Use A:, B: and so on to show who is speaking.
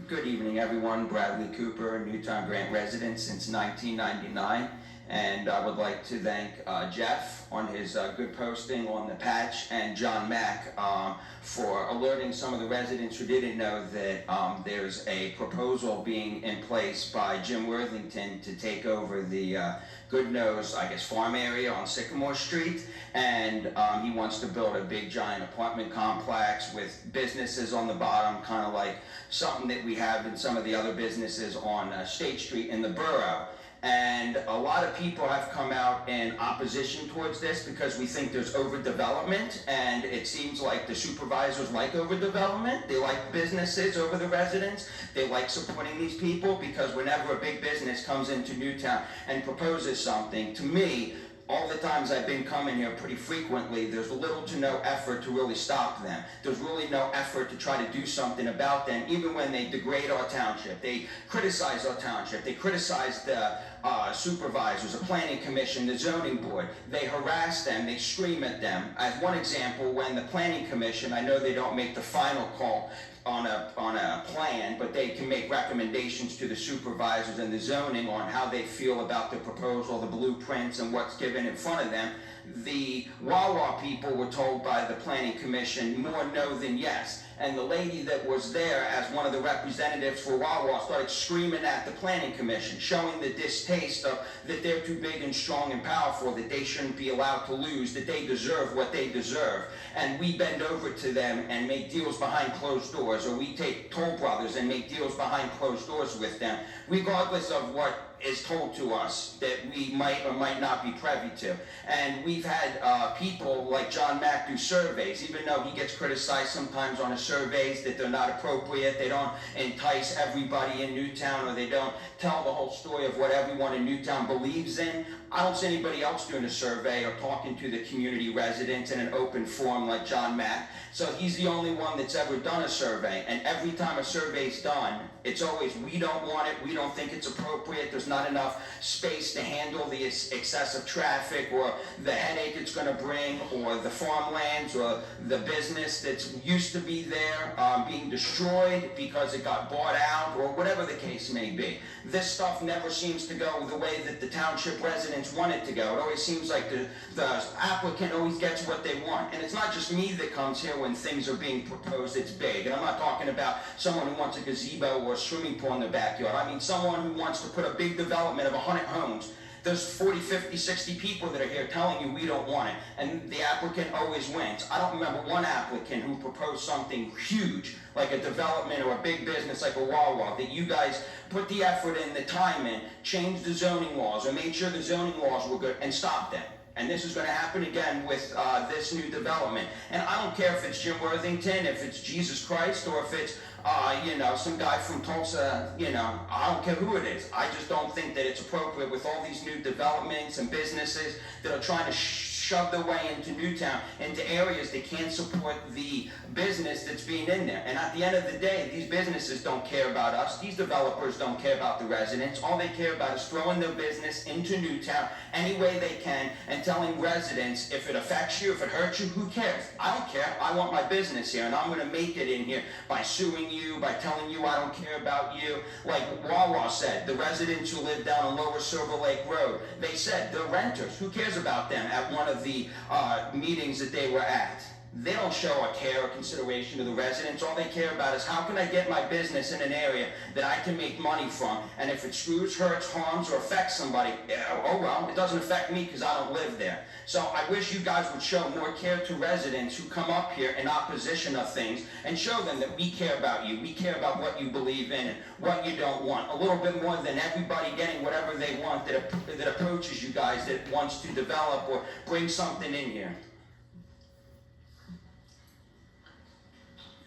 A: Good evening, everyone. Bradley Cooper, Newtown Grant resident since 1999. And I would like to thank Jeff on his good posting on the patch, and John Mack for alerting some of the residents who didn't know that there's a proposal being in place by Jim Worthington to take over the Goodnoe's, farm area on Sycamore Street. And he wants to build a big giant apartment complex with businesses on the bottom, kind of like something that we have in some of the other businesses on State Street in the borough. And a lot of people have come out in opposition towards this because we think there's overdevelopment, and it seems like the supervisors like overdevelopment. They like businesses over the residents. They like supporting these people because whenever a big business comes into Newtown and proposes something, to me, all the times I've been coming here pretty frequently, there's little to no effort to really stop them. There's really no effort to try to do something about them, even when they degrade our township. They criticize our township. They criticize the supervisors, the planning commission, the zoning board. They harass them. They scream at them. As one example, when the planning commission, I know they don't make the final call on a plan, but they can make recommendations to the supervisors and the zoning on how they feel about the proposal, the blueprints, and what's given in front of them. The Wawa people were told by the planning commission more no than yes. And the lady that was there as one of the representatives for Wawa started screaming at the planning commission, showing the distaste of that they're too big and strong and powerful, that they shouldn't be allowed to lose, that they deserve what they deserve. And we bend over to them and make deals behind closed doors, or we take Toll Brothers and make deals behind closed doors with them, regardless of what is told to us that we might or might not be privy to. And we've had people like John Mack do surveys, even though he gets criticized sometimes on his surveys that they're not appropriate, they don't entice everybody in Newtown, or they don't tell the whole story of what everyone in Newtown believes in. I don't see anybody else doing a survey or talking to the community residents in an open forum like John Mack. So he's the only one that's ever done a survey, and every time a survey's done, it's always, we don't want it, we don't think it's appropriate, there's not enough space to handle the excessive traffic or the headache it's going to bring, or the farmlands or the business that's used to be there being destroyed because it got bought out, or whatever the case may be. This stuff never seems to go the way that the township residents want it to go. It always seems like the applicant always gets what they want. And it's not just me that comes here when things are being proposed, it's big. And I'm not talking about someone who wants a gazebo or a swimming pool in their backyard. I mean someone who wants to put a big development of 100 homes. There's 40, 50, 60 people that are here telling you we don't want it, and the applicant always wins. I don't remember one applicant who proposed something huge, like a development or a big business like a Wawa, that you guys put the effort in, the time in, changed the zoning laws, or made sure the zoning laws were good, and stopped them. And this is going to happen again with this new development. And I don't care if it's Jim Worthington, if it's Jesus Christ, or if it's some guy from Tulsa, I don't care who it is. I just don't think that it's appropriate with all these new developments and businesses that are trying to shove their way into Newtown, into areas that can't support the business that's being in there. And at the end of the day, these businesses don't care about us. These developers don't care about the residents. All they care about is throwing their business into Newtown any way they can and telling residents, if it affects you, if it hurts you, who cares? I don't care. I want my business here, and I'm going to make it in here by suing you, by telling you I don't care about you. Like Wawa said, the residents who live down on Lower Silver Lake Road, they said they're renters. Who cares about them at one of the meetings that they were at? They don't show a care or consideration to the residents. All they care about is, how can I get my business in an area that I can make money from? And if it screws, hurts, harms, or affects somebody, oh well, it doesn't affect me because I don't live there. So I wish you guys would show more care to residents who come up here in opposition of things, and show them that we care about you. We care about what you believe in and what you don't want. A little bit more than everybody getting whatever they want that approaches you guys, that wants to develop or bring something in here.